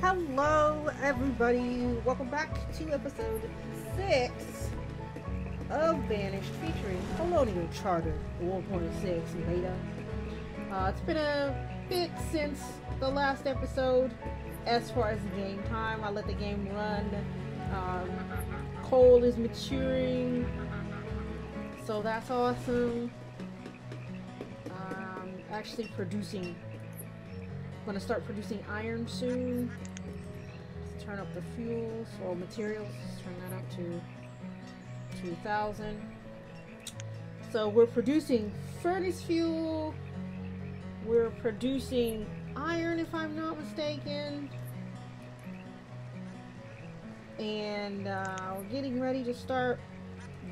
Hello, everybody. Welcome back to episode 6 of Banished, featuring Colonial Charter 1.6 beta. It's been a bit since the last episode as far as the game time. I let the game run. Coal is maturing, so that's awesome. Actually producing. I'm gonna start producing iron soon. Let's turn up the fuels or materials. Let's turn that up to 2,000. So we're producing furnace fuel. We're producing iron, if I'm not mistaken. And we're getting ready to start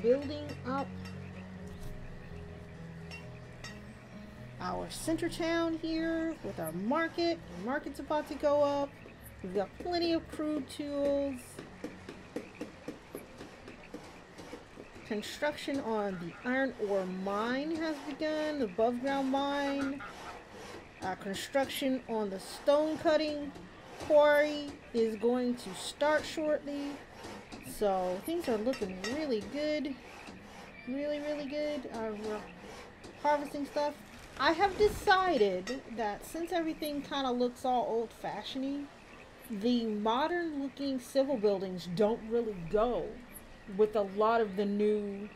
building up our center town here with our market. The market's about to go up. We've got plenty of crude tools. Construction on the iron ore mine has begun, the above ground mine. Construction on the stone cutting quarry is going to start shortly. So things are looking really good. Really good. We're harvesting stuff. I have decided that since everything kind of looks all old-fashioned-y, the modern-looking civil buildings don't really go with a lot of the newer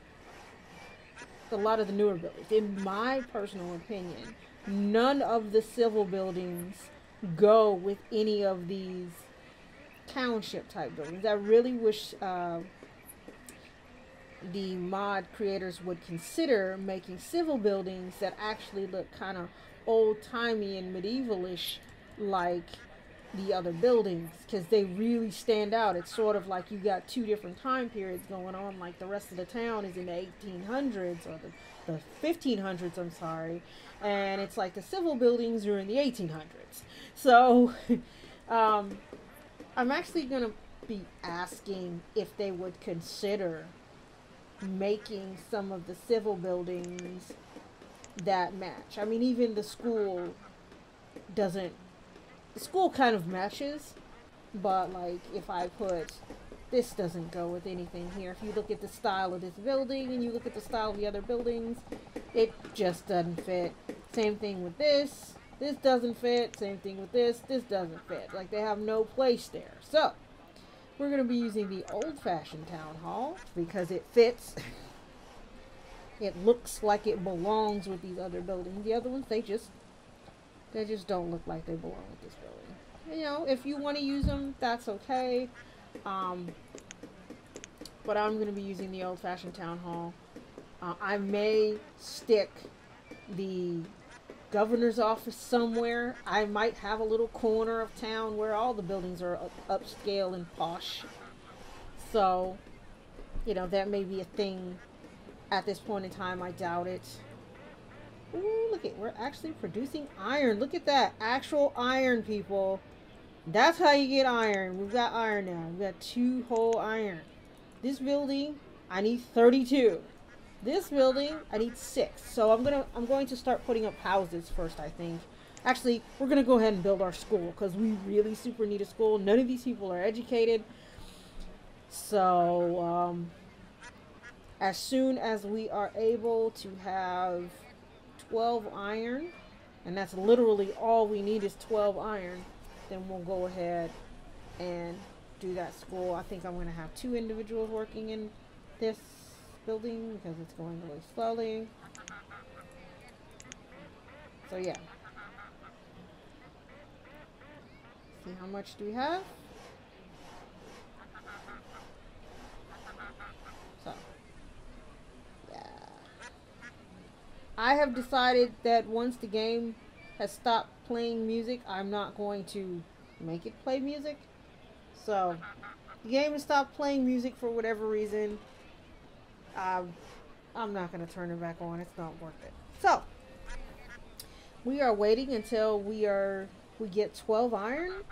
buildings. In my personal opinion, none of the civil buildings go with any of these township-type buildings. I really wish the mod creators would consider making civil buildings that actually look kind of old-timey and medievalish like the other buildings, because they really stand out. It's sort of like you got two different time periods going on, like the rest of the town is in the 1800s or the 1500s, I'm sorry, and it's like the civil buildings are in the 1800s. So I'm actually gonna be asking if they would consider making some of the civil buildings that match. I mean, even the school doesn't, the school kind of matches, but like if I put, this doesn't go with anything here. If you look at the style of this building and you look at the style of the other buildings, it just doesn't fit. Same thing with this. This doesn't fit. Same thing with this. This doesn't fit. Like, they have no place there. So we're going to be using the old-fashioned town hall because it fits. It looks like it belongs with these other buildings. The other ones, they just don't look like they belong with this building. You know, if you want to use them, that's okay. But I'm going to be using the old-fashioned town hall. I may stick the governor's office somewhere. I might have a little corner of town where all the buildings are upscale and posh. So, you know, that may be a thing at this point in time. I doubt it. Ooh, look at, we're actually producing iron. Look at that. Actual iron, people. That's how you get iron. We've got iron now. We've got 2 whole iron. This building, I need 32. This building, I need 6. So I'm going to start putting up houses first, I think. Actually, we're going to go ahead and build our school because we really super need a school. None of these people are educated. So, as soon as we are able to have 12 iron, and that's literally all we need is 12 iron, then we'll go ahead and do that school. I think I'm going to have 2 individuals working in this building because it's going really slowly. So yeah. See, how much do we have? So yeah, I have decided that once the game has stopped playing music, I'm not going to make it play music. So the game has stopped playing music for whatever reason. I'm not going to turn it back on. It's not worth it. So we are waiting until we get 12 iron,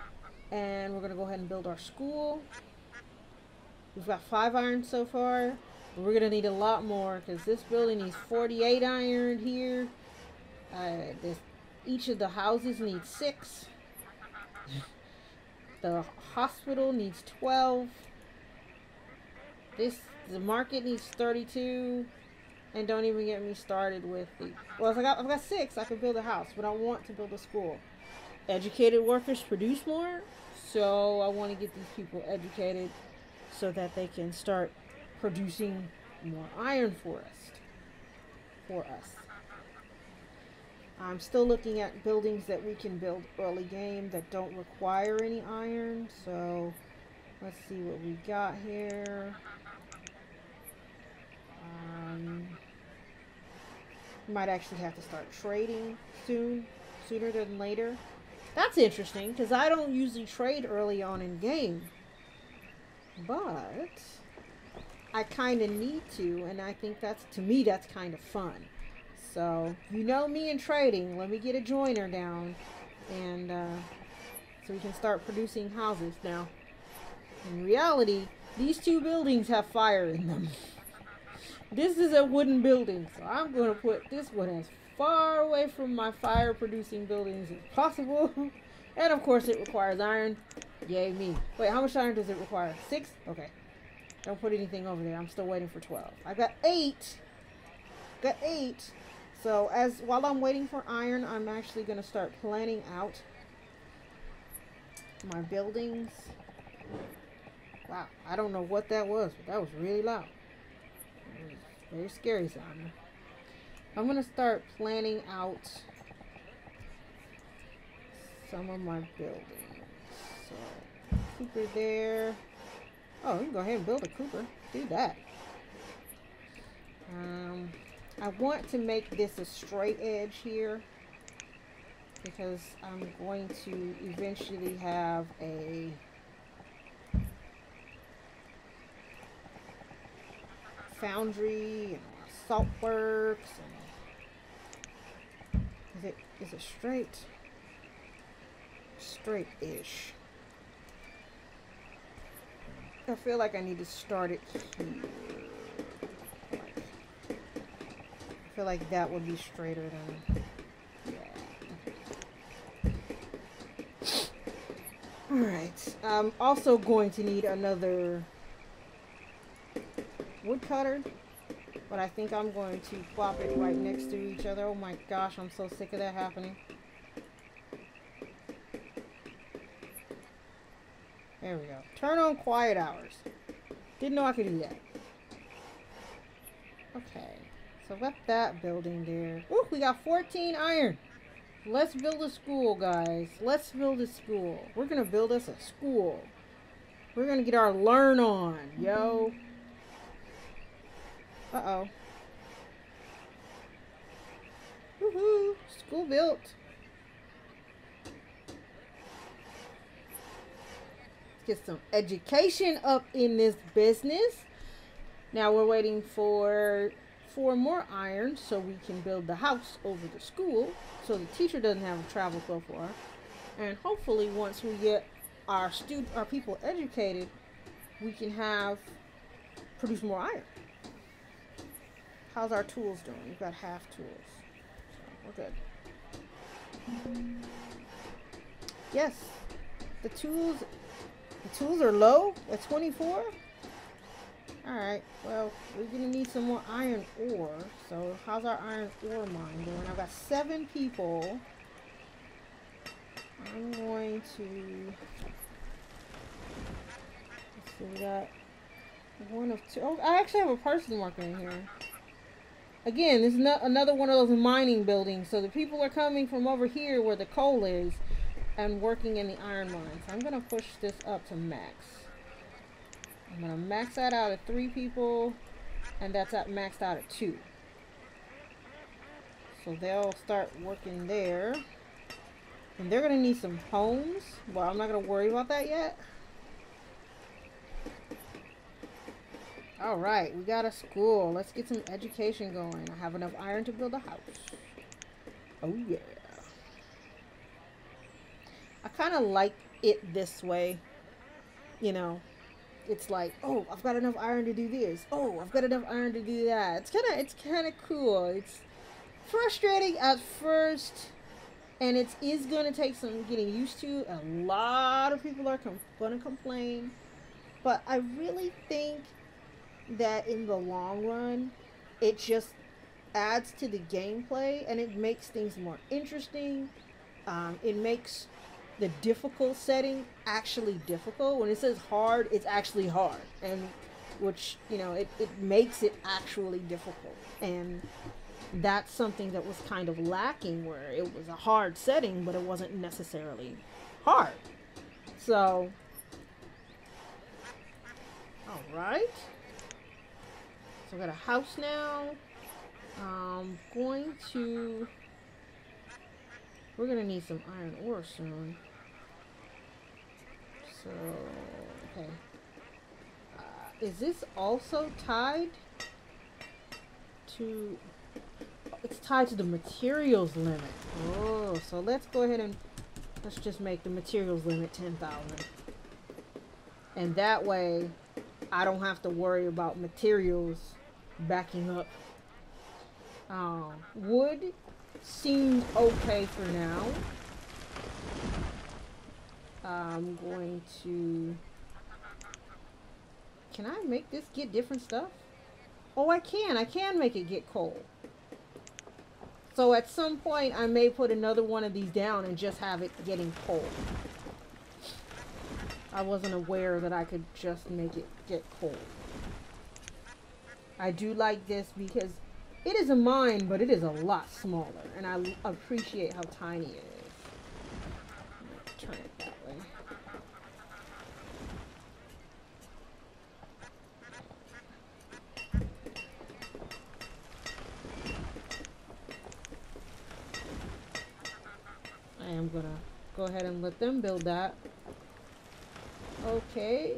and we're going to go ahead and build our school. We've got 5 iron so far. We're going to need a lot more because this building needs 48 iron here. Each of the houses needs 6. The hospital needs 12. The market needs 32. And don't even get me started with the... Well, if I've got 6, I could build a house. But I want to build a school. Educated workers produce more. So I want to get these people educated so that they can start producing more iron for us. I'm still looking at buildings that we can build early game that don't require any iron. So let's see what we got here. Might actually have to start trading sooner than later. That's interesting because I don't usually trade early on in game, but I kind of need to, and I think to me that's kind of fun. So you know me in trading. Let me get a joiner down, and so we can start producing houses. Now, in reality, these 2 buildings have fire in them. This is a wooden building, so I'm going to put this one as far away from my fire-producing buildings as possible. And, of course, it requires iron. Yay, me. Wait, how much iron does it require? 6? Okay. Don't put anything over there. I'm still waiting for 12. I've got 8. Got 8. So, while I'm waiting for iron, I'm actually going to start planning out my buildings. Wow, I don't know what that was, but that was really loud. Very scary sound. I'm going to start planning out some of my buildings. So, Cooper there. Oh, you can go ahead and build a Cooper. Do that. I want to make this a straight edge here because I'm going to eventually have a foundry and salt works. And is it straight-ish? I feel like I need to start it here. I feel like that would be straighter than, yeah. Alright, I'm also going to need another woodcutter, but I think I'm going to plop it right next to each other. Oh my gosh, I'm so sick of that happening. There we go. Turn on quiet hours. Didn't know I could do that. Okay, so got that building there. Ooh, we got 14 iron. Let's build a school, guys. Let's build a school. We're gonna build us a school. We're gonna get our learn on, yo. Uh-oh. Woohoo! School built. Let's get some education up in this business. Now we're waiting for 4 more iron so we can build the house over the school so the teacher doesn't have to travel so far. And hopefully once we get our people educated, we can produce more iron. How's our tools doing? We've got half tools. So we're good. Yes. The tools are low at 24. Alright, well, we're gonna need some more iron ore. So how's our iron ore mine doing? I've got 7 people. I'm going to, let's see, we got 1 of 2. Oh, I actually have a person working in here. Again, this is another one of those mining buildings. So the people are coming from over here where the coal is and working in the iron mines. I'm going to push this up to max. I'm going to max that out at 3 people, and that's maxed out at 2. So they'll start working there. And they're going to need some homes. Well, I'm not going to worry about that yet. Alright, we got a school. Let's get some education going. I have enough iron to build a house. Oh yeah. I kind of like it this way. You know, it's like, oh, I've got enough iron to do this. Oh, I've got enough iron to do that. It's kind of cool. It's frustrating at first And it is going to take some getting used to. A lot of people are going to complain. But I really think that in the long run, it just adds to the gameplay and it makes things more interesting. It makes the difficult setting actually difficult. When it says hard, it's actually hard. And which, you know, it makes it actually difficult. And that's something that was kind of lacking, where it was a hard setting, but it wasn't necessarily hard. So, alright. So I got a house now. We're gonna need some iron ore soon. So, okay. Is this also tied to... It's tied to the materials limit. Oh, so let's go ahead and let's just make the materials limit 10,000. And that way, I don't have to worry about materials backing up. Wood seems okay for now. I'm going to... Can I make this get different stuff? Oh, I can make it get coal. So at some point, I may put another one of these down and just have it getting coal. I wasn't aware that I could just make it get coal. I do like this because it is a mine, but it is a lot smaller. And I appreciate how tiny it is. Turn it that way. I am gonna go ahead and let them build that. Okay,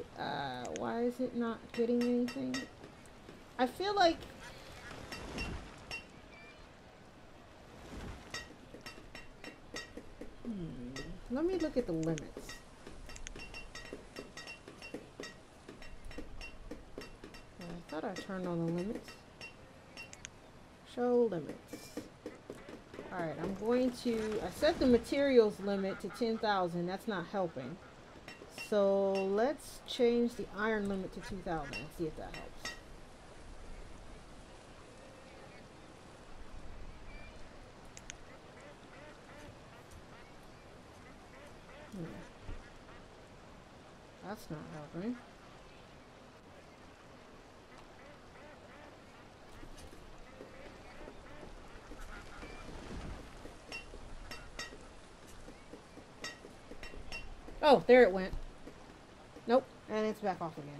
why is it not getting anything? I feel like... Let me look at the limits. I thought I turned on the limits. Show limits. Alright, I'm going to... I set the materials limit to 10,000. That's not helping. So let's change the iron limit to 2,000 and see if that helps. That's not helping. Oh, there it went. Nope, and it's back off again.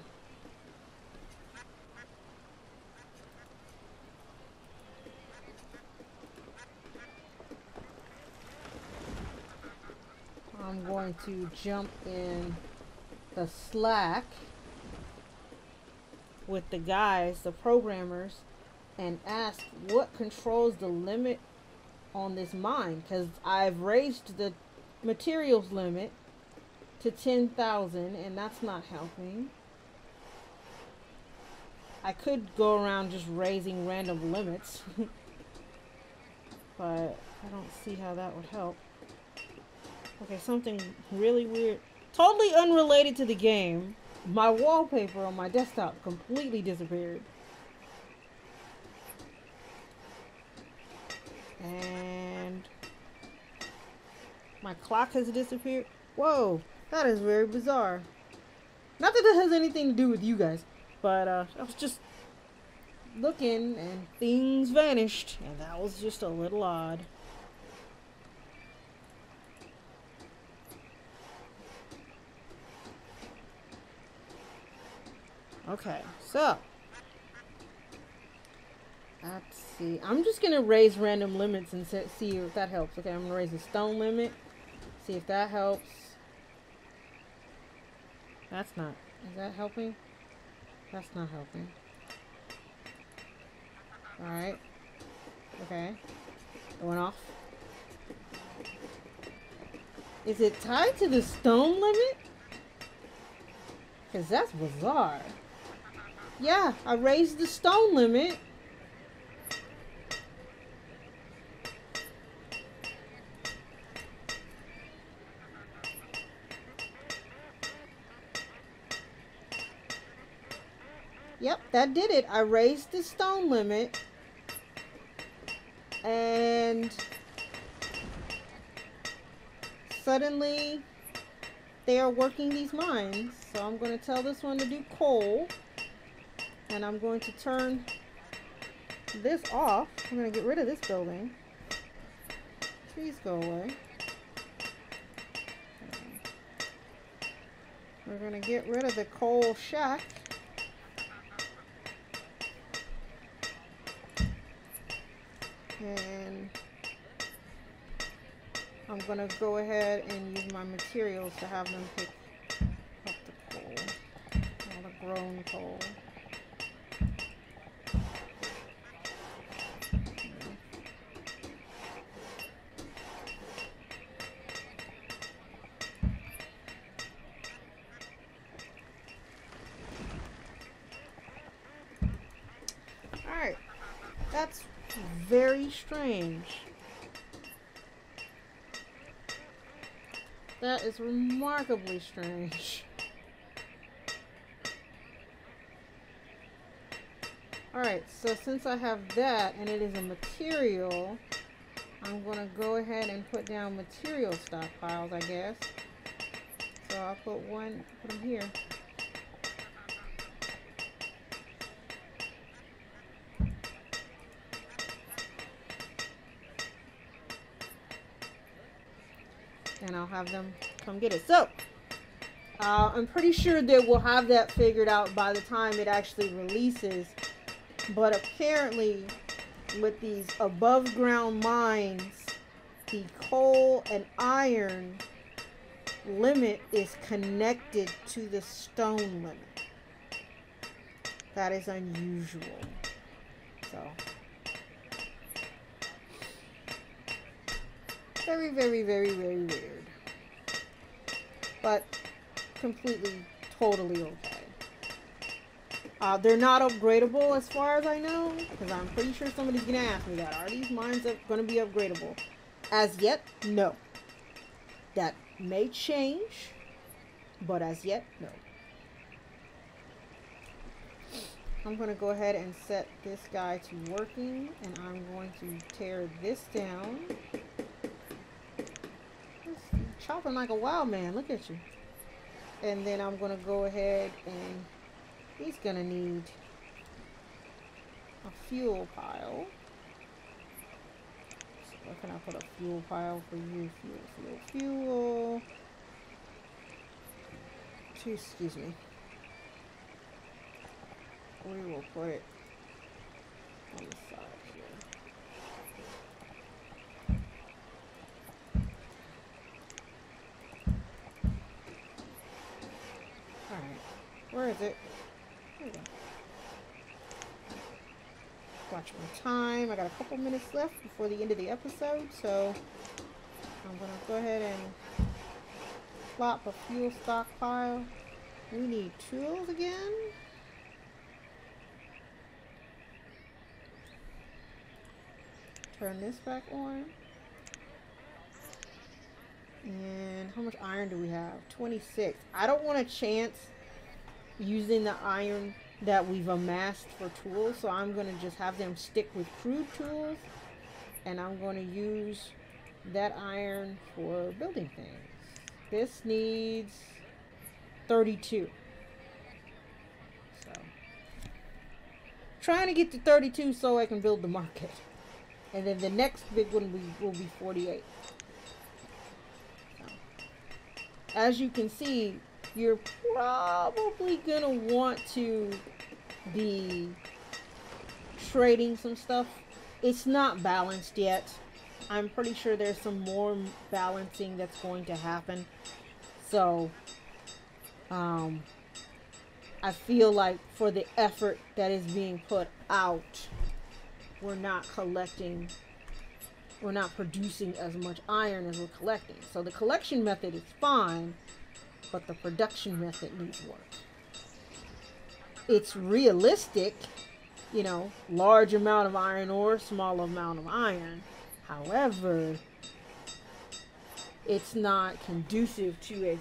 I'm going to jump in the Slack with the guys, the programmers, and ask what controls the limit on this mine, because I've raised the materials limit to 10,000 and that's not helping. I could go around just raising random limits but I don't see how that would help. Okay, something really weird, totally unrelated to the game. My wallpaper on my desktop completely disappeared. And my clock has disappeared. Whoa, that is very bizarre. Not that that has anything to do with you guys, but I was just looking and things vanished, and that was just a little odd. Okay, so let's see. I'm just gonna raise random limits and see if that helps. Okay, I'm gonna raise the stone limit. See if that helps. That's not. Is that helping? That's not helping. Alright. Okay. Going off. Is it tied to the stone limit? Because that's bizarre. Yeah, I raised the stone limit. Yep, that did it. I raised the stone limit. And suddenly they are working these mines. So I'm going to tell this one to do coal. And I'm going to turn this off. I'm going to get rid of this building. Trees go away. We're going to get rid of the coal shack. And I'm going to go ahead and use my materials to have them pick up the coal. All the grown coal. Alright, that's very strange. That is remarkably strange. Alright, so since I have that and it is a material, I'm going to go ahead and put down material stockpiles, I guess. So I'll put them here. And I'll have them come get it. So, I'm pretty sure that we'll have that figured out by the time it actually releases. But apparently, with these above ground mines, the coal and iron limit is connected to the stone limit. That is unusual. So, very, very, very, very weird. But completely, totally okay. They're not upgradable as far as I know, because I'm pretty sure somebody's going to ask me that. Are these mines going to be upgradable? As yet, no. That may change, but as yet, no. I'm going to go ahead and set this guy to working, and I'm going to tear this down. Chopping like a wild man, look at you. And then I'm going to go ahead and he's going to need a fuel pile. So where can I put a fuel pile for you? Fuel. Excuse me. We will put it on the side here. Alright, where is it? There we go. Watch my time. I got a couple minutes left before the end of the episode, so I'm going to go ahead and plop a fuel stockpile. We need tools again. Turn this back on. And how much iron do we have? 26. I don't want a chance using the iron that we've amassed for tools, so I'm going to just have them stick with crude tools, and I'm going to use that iron for building things. This needs 32. So, trying to get to 32 so I can build the market. And then the next big one will be 48. So, as you can see, you're probably going to want to be trading some stuff. It's not balanced yet. I'm pretty sure there's some more balancing that's going to happen. So, I feel like for the effort that is being put out, we're not producing as much iron as we're collecting. So the collection method is fine, but the production method needs work. It's realistic, you know, large amount of iron ore, small amount of iron. However, it's not conducive to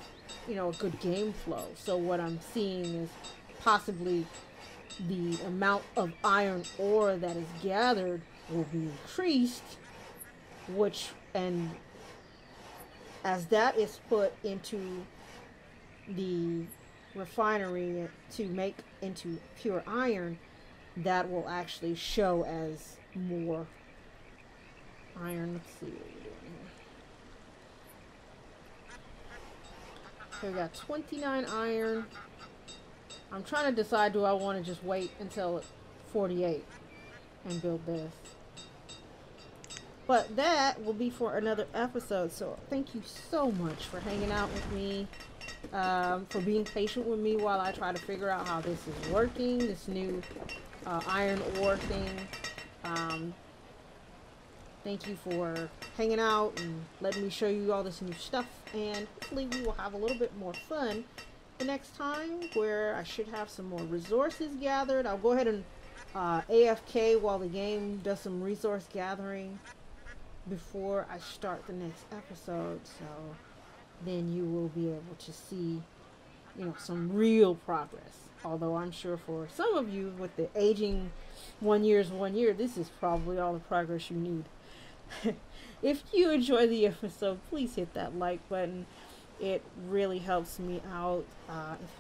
a good game flow. So what I'm seeing is possibly the amount of iron ore that is gathered will be increased, and as that is put into the refinery to make into pure iron, that will actually show as more iron. Let's see what we're doing here. Okay, we got 29 iron. I'm trying to decide, do I want to just wait until 48 and build this? But that will be for another episode. So thank you so much for hanging out with me, for being patient with me while I try to figure out how this is working, this new iron ore thing. Thank you for hanging out and letting me show you all this new stuff, and hopefully we will have a little bit more fun the next time, where I should have some more resources gathered. I'll go ahead and AFK while the game does some resource gathering before I start the next episode, so then you will be able to see, you know, some real progress. Although I'm sure for some of you, with the aging 1 year's 1 year, this is probably all the progress you need. If you enjoy the episode, please hit that like button. It really helps me out. If